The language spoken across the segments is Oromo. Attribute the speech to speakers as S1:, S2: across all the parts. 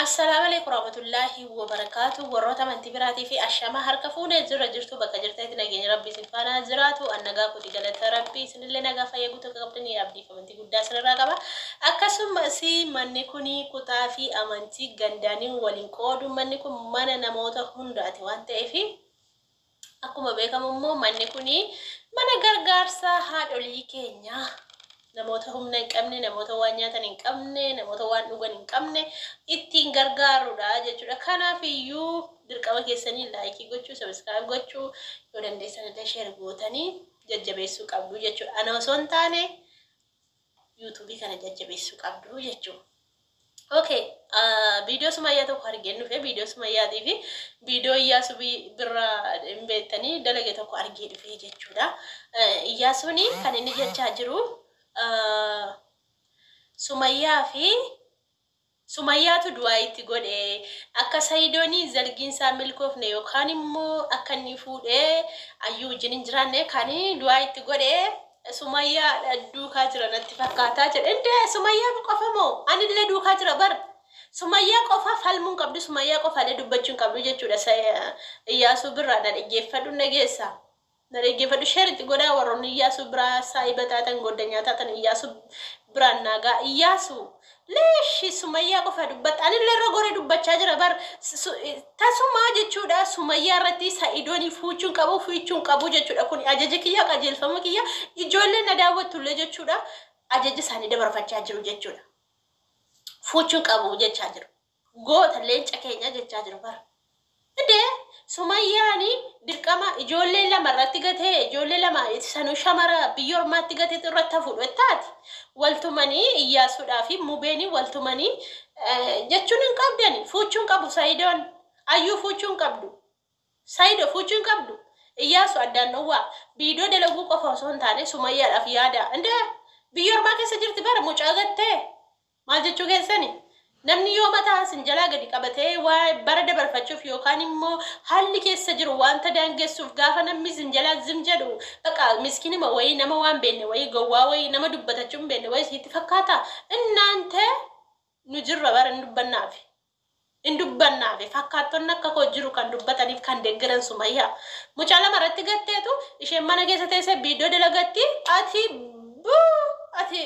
S1: السلام عليكم ورحمة الله وبركاته ورحمة من تبراتي في الشماء هركفونة زر جرتو بقى جرتي تناجين ربي سبحانه زراتو أنجا كودي قالت ربي سن اللي نجا فيا قلت كقبلني أبدي فمنتي قد سر راقبة أكسم سي منكوني كتافي أمانتي جنداني ولينكود منكم من نموت هندات وانت في أكو ما بيكم مو منكوني من غرغرسا هاد أولي كينيا namoota humna hin qabne namoota waan nyaatan hin qabne namoota waan dhugan hin qabne ittiin gargaaruudha jechuudha. Kanaaf iyyuu dirqama keessanii laayikii gochuu, subscribe gochuu, yoo dandeessan illee share gootanii jajjabeessuu qabdu jechuudha. Ana osoo hin taane YouTube kana jajjabeessuu qabdu jechuudha. Okay, video sumayyaa tokko arginu fe video sumayyaatii fi video Iyyasuu birraa hin beektanii dalage tokko argee dhufe jechuudha. Iyyasuun kan inni jechaa jiru Sumayyaatu du'aa itti godhe akka Saidoonii zalgiin isaa milkoofne yookaan immoo akka inni fuudhee ayyuu wajjin hin jiraanne kan du'aa itti godhe Sumayyaa duukaa jira natti fakkaataa jedhe. Indee Sumayyaa qofa moo ani illee duukaa jira bar Sumayyaa qofa falmuun qabdu Sumayyaa qofa illee dubbachuun qabdu jechuudha. Iyyasuu birraa dhaggeeffadhu nageessa. Nareeggeeffadhu sheeritti godhaa warroonni Iyyasuu biraa saayibataatan goddanyaataatan Iyyasuu biraan naagaa Iyyasuu leeshi Sumayyaa qofa dubbatta ani illee irra goree dubbachaa jira bar tasumaa jechuudha. Sumayyaa irratti Saidoonii fuuchuun qabu jechuudha. Kun ajaja kiyya qajeelfama kiyya ijoolleen na daawwattullee jechuudha. Ajaja isaanii dabarfachaa jiru jechuudha. Fuuchuun qabu jechaa jiru. Goota leenca keenya jechaa jiru bar. Indee Sumayyaani dirqama ijoollee lama irratti gatee ijoollee lama sanuu shamara biyya ormaatti gatee irratti hafuudhu taati. Waltumanii Iyyasuudhaa fi Mubeeni waltumanii jechuun hin qabdani. Fuuchuun qabu Saidoon ayyuu fuuchuun qabdu. Saidoo fuuchuun qabdu. Iyyasuu addaan dhowwaa biidoo dalaguu qofa osoo hin taane Sumayyaadhaaf yaada. Indee biyya ormaa keessa jirti bara mucaa gattee maal jechuu keessani? Namni yoo mataa sinjalaa gadi qabatee waa bara dabarfachuuf yookaan immoo haalli keessa jiru wanta daangessuuf gaafa namni sinjalaa zim jedhu baqa miskinima wayii nama waan beenne wayii gowwaa wayii nama dubbatachuu hin beenne wayii sitti fakkaata. Innaante nu jirra bara hin dubbannaafi fakkaattonni akka koo jiru kan dubbataniif kan deeggaran Sumayyaa. Mucaa lama irratti gatteetu isheen mana keessa teessee biidoo dalagatti ati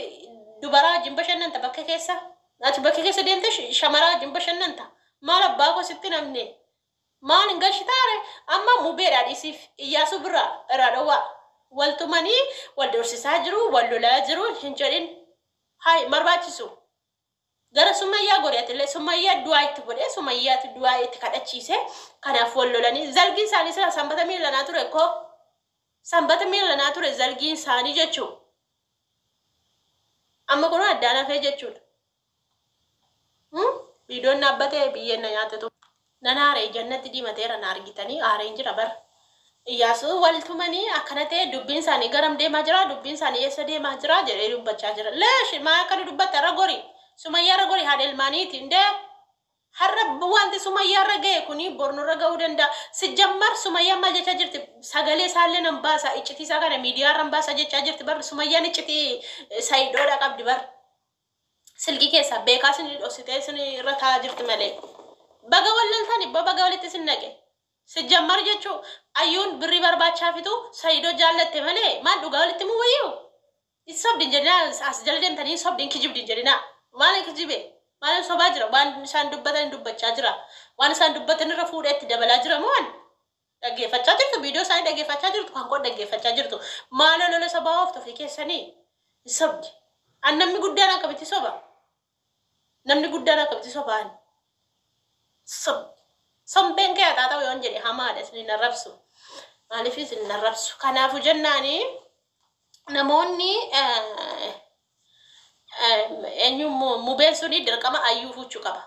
S1: dubaraa wajjin bashannanta bakka keessa. Ati bakka keessa deemtee shamaraa wajjin bashannanta. Maal abbaa koo sitti namne maal hin gashitaare amma Mubeedhaa dhiisiif Iyyasuu birraa irraa dhowwaa waltumanii wal dorsisaa jiru wal lolaa jiru hin jedhin hay barbaachisu. Gara Sumayyaa godhatillee Sumayyaa du'aa itti godhee Sumayyaatti du'aa itti kadhachiise kanaaf wal lolanii zalgiin isaanii sila sanbata miilanaa ture koo sanbata miilanaa ture zalgiin isaanii jechuudha. Amma kun addaan hafee jechuudha. Biidoon naabbatee biyyeen na nyaatatu. Nan aaree jannatti diimateera na argitanii aareen jira bar. Iyyasuu waltumanii akkana ta'e dubbiin isaanii garam deemaa jira dubbiin isaanii eessa deemaa jira jedhee dubbachaa jira. Leeshi maa akkana dubbatte irra gori Sumayyaa irra gori haadha ilmaaniiti indee har'a wanti Sumayyaa irra ga'e kuni borno irra ga'uu danda'a. Sijammar Sumayyaa maal jechaa jirti sagalee isaallee nan baasa iccitii isaa kana miidiyaa irraan baasa jechaa jirti bar Sumayyaan iccitii Saidoodha qabdi bar. Silkii keessa beekaa sinii dhoksitee sinii irra taa'aa jirti malee. Baga wallaltani baga walitti sin naqe. Sijammar jechuun ayyuun birrii barbaachaa fitu Saidoo jaallatte malee maal dhugaa walitti muu wayyuu? Sobdiin jedhinaa as jala deemtanii sobdiin kijibdiin jedhinaa. Maal kijibe? Maal sobaa jira? Waan isaan dubbatan dubbachaa jira. Waan isaan dubbatan irra fuudhee itti dabalaa jira moo dhaggeeffachaa jirtu viidiyoo isaanii dhaggeeffachaa jirtu kan qoon dhaggeeffachaa jirtu. Maal lola sabaa ooftu ofii keessanii sobdi. An namni guddaan akkamitti soba? Namni guddaan akkamitti sobaan? Sombeen kee hataa ta'u yoon jedhe hamaadha isin hin arrabsu. Maaliif isin hin arrabsu? Kanaafuu jennaani namoonni Mubeen suni dirqama ayyuu fuuchuu qaba.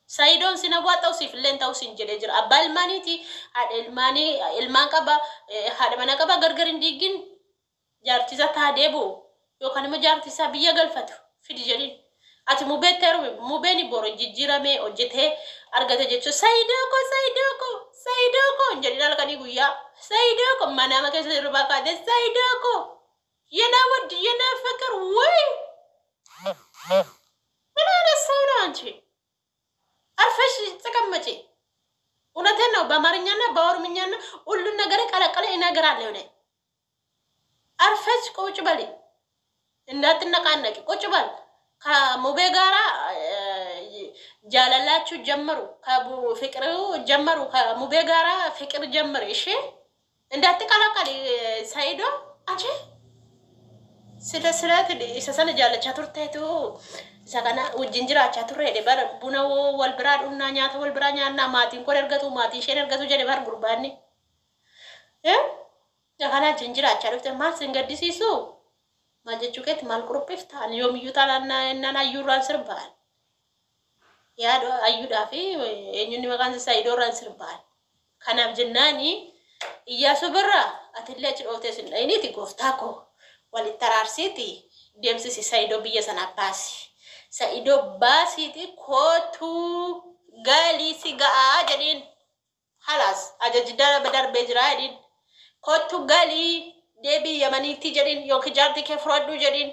S1: Saidoon sin hawwaa ta'u siif illee ta'u sin jedhee jira. Abbaa ilmaaniiti haadha ilmaanii ilmaan qaba haadha mana qaba gargar hin diigin jaartisa taa deebi'u yookaan immoo jaartisa biyya galfatu fidi jedhin. Ati Mubeeni boro jijjiiramee hojjetee argate jechuun Saidoo ko jedhin halkanii guyyaa Saidoo ko manama keessa jiru baakaate Saidoo ko yenaa waddi yenaa fakkar wayi ምን አይነት ሰው ነው አንቺ? በአማርኛና በኦሮምኛና ሁሉን ነገር ቀለቀለ ይነግራል ነው አርፈሽ ቁጭ በል እንዳትነቃነቂ ቁጭ በል ከሙቤ ጋራ ጃላላችሁ ጀመሩ ከፍቅሩ ጀመሩ ከሙቤ ጋራ ፍቅር ጀመረ እሺ እንዳትቀላቀል ሳይዶ አቺ ስለ ሰሰነ ጃለቻ ቱርታይቱ ሰከና ወጅንጅራቻ ቱሬ ደበር ቡነው ወልብራዱና ኛተ ወልብራኛና ማቲን ኮር እርገቱ ማቲ ሸን እርገቱ ጀደ በር ጉርባኒ ያካና ጅንጅራቻ ዱፍተ ማስ እንገዲሲሱ ማጀቹከት ማልቁሩፕፍታ ዮም ዩታላና እናና ዩራን ስርባል ያዶ አዩዳፊ እኙኒ መካን ሳይዶራን ስርባል ከናብ ጀናኒ ኢያሱ ብራ አትለች ኦቴስ አይኒቲ ጎፍታኮ ወልተራርሲቲ ደምስ ሳይዶ በየሰና ባሲ ሳይዶ ባሲቲ ኮቱ ጋሊሲ ጋአ ጀዲን خلاص አጀጅዳ በዳር በጅራዲን ኮቱ ጋሊ ደቢ የማኒቲ ጀዲን ዮክጃርቲ ከፍሮዱ ጀዲን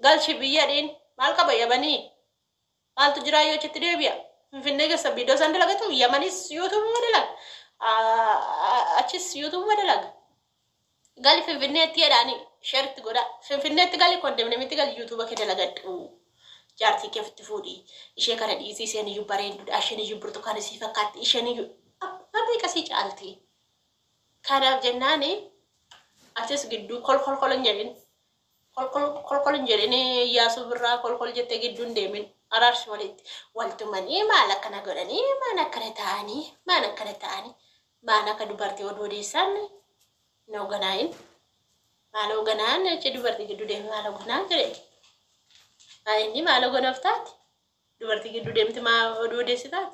S1: ጋልሽ ቢያዲን ማልቀበ የበኒ ማልቱ ጅራዮች ትደቢያ ፍንነገ ሰቢዶ ሰንደለገቱ የማኒስ ዩቱብ ወደላል አቺስ ዩቱብ ወደላል ጋሊ ፍንነቲ ያዳኒ ሸርት ጎዳ ፍንነቲ ጋሊ ኮንደምነሚቲ ጋሊ ዩቱብ ከደለገጡ ጃርቲ ከፍት ፉዲ እሺ ከረዲ ሲሰን ዩ ባሬንዱ አሽን ዩ ብርቱካን ሲፈካት እሺን ዩ አበይ ቀሲ ጫልቲ ካዳብ ጀናኔ አትስ ግዱ ኮልኮል እንጀሪን ኮልኮል እንጀሪን ያሱ ብራ ኮልኮል ጀተ ግዱ እንደምን አራርሽ ወለት ወልቱመኒ ማለከ ነገረኒ ማነከረታኒ ማነከ ዱበርቲ ወዶዴሳን ነው ገናይን ማለው ገናን እቺ ዱበርቲ ግዱ ደም ማለው ገና ጀሬ አይኒ ማለው ገነፍታት ዱበርቲ ግዱ ደምት ማ ወዶዴስታት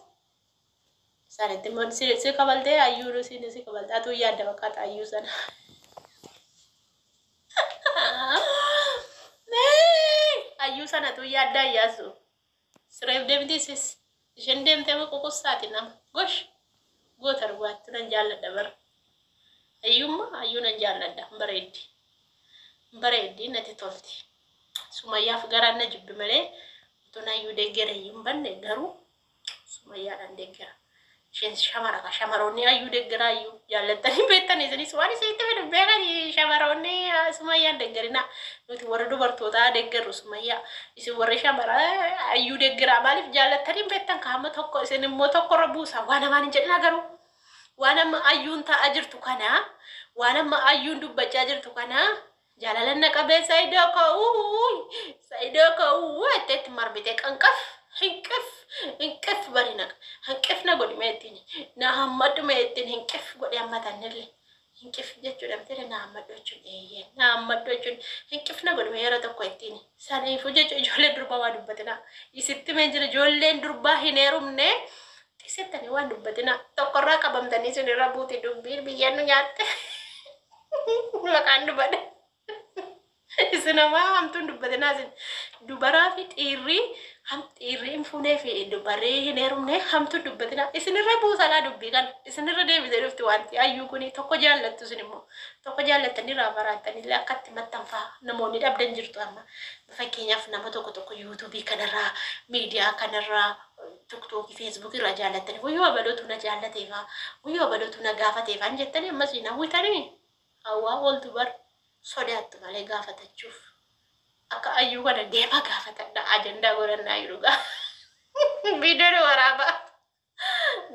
S1: ሳለት ሞን ሲሪስ ከበልቴ አዩሩ ሲሪስ ከበልታቱ ያደበቃት አዩሰና አዩሰና ቱ ያዳ ያሱ ስሬብ ደምዲስ ጀንደም ተመቆቆሳቲና ጎሽ ጎተር ዋት ነንጃለ ደበር አዩማ አዩን እንጃለዳ በሬዲ ነቲቶልቲ ሱማያ ፍገራነ ጅብ መለ ቶናዩ ደገረ ይምበነ ገሩ ሱማያ አንደገራ ሸን ሸማሮኒ አዩ ደገራዩ ያለጠኒ ቤተን ይዘኒ ስዋሪ ሰይተበ በጋሪ ሸማሮኒ ሱማያ ደገሪና ኑት ወረዱ በርቶታ ደገሩ ሱማያ ይስ ወረ ሸማራ አዩ ደገራ ማለፍ ያለጠኒ ቤተን ካመ ተቆ ሰን ሞቶ ቆረቡሳ ዋና ማን እንጀና ገሩ ዋናም አዩን ታአጅርቱ ከና ዋናም አዩን ዱበጫ አጅርቱ ከና ጃላለነ ቀበ ሳይዶኮ ወተት ማርቤቴ ቀንቀፍ እንቅፍ በሪነቅ እንቅፍ ነጎድ መጥኒ ናሐመድ መጥኒ እንቅፍ ጎድ ያማታነለ እንቅፍ ጀቹ ደምተረ ናሐመዶቹ እንቅፍ ነጎድ መየረ ተቆይቲኒ ሳኔፉ ጀቹ ጆለ ድርባ ዋዱበትና ይስት መንጅረ ጆሌን ድርባ ሂኔሩምነ tisetani wadubatina tokorra kabamtani sunira buti dumbir biyanu nyatte lakandu bade isinama amtun dubatina sin dubara fit iri ham iri infune fi dubare hinerumne hamtu dubatina isinira bu sala dubbigan isinira de biderufti wanti ayu kuni tokko jallatu sinimo tokko jallatani rabaratani lakatti mattanfa namoni dabdan jirtu amma fakkeenyaaf nama tokko youtube kanarra media kanarra TikTok Facebook rajalatani wuyo badotu na jalatefa wuyo badotu na gafatefa anjettani masina witani awa oltu bar sodaatu male gafatachuf aka ayu kana dema gafatadda agenda goranna yuruga video waraba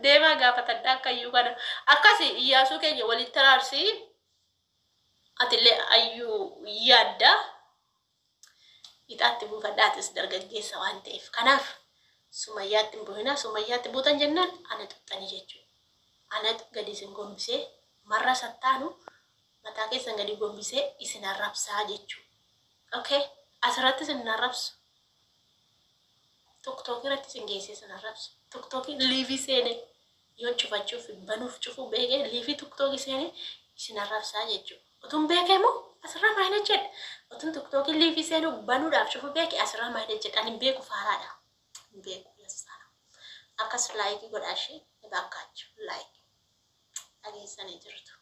S1: dema gafatadda aka ayu kana akasi iyasu kenye walitararsi atille ayu yadda itatti bu fadatis dargaggeessa waan ta'eef kanaaf sumayyat buhina sumayyat butan jennan ana tuttani jechu ana gadi sin gombise marra sattanu mata keessa gadi gombise isina rabsa jechu okay asratti sin rabs TikTok irratti sin geesse sin rabs TikTok live sene yo chufachu banuf chufu bege live TikTok sene isina rabsa jechu otun bege mo asra mayne jet otun TikTok live sene banu daf chufu bege asra mayne jet ani begu farada beku yasana akas like godashi ebakachu like agesane jirtu